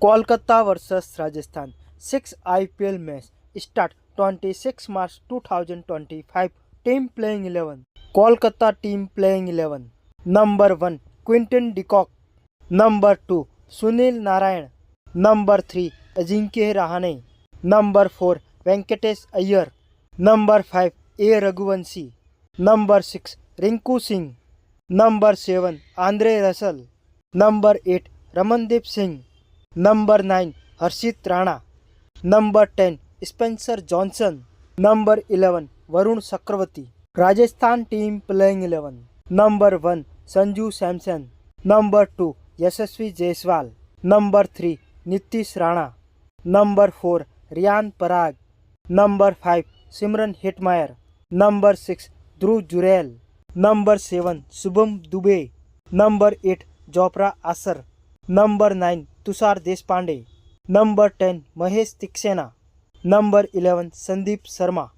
Kolkata versus Rajasthan. 6 IPL match start 26 March 2025. Team playing 11. Kolkata team playing 11. Number 1 Quinton de Kock. Number 2 Sunil Narayan. Number 3 Ajinkya Rahane. Number 4 Venkatesh Iyer. Number 5 A Raghuvanshi. Number 6 Rinku Singh. Number 7 Andre Russell. Number 8 Ramandeep Singh. Number 9 Harshit Rana. Number 10 Spencer Johnson. Number 11 Varun Chakravarti. Rajasthan team playing 11. Number 1 Sanju Samson. Number 2 Yashasvi Jaiswal. Number 3 Nitish Rana. Number 4 Ryan Parag. Number 5 Simran Hetmeyer. Number 6 Dhruv Jurel. Number 7 Shubham Dubey. Number 8 Jofra Archer. Number 9 Tushar Deshpande. Number 10 Mahesh Tiksena. Number 11 Sandeep Sharma.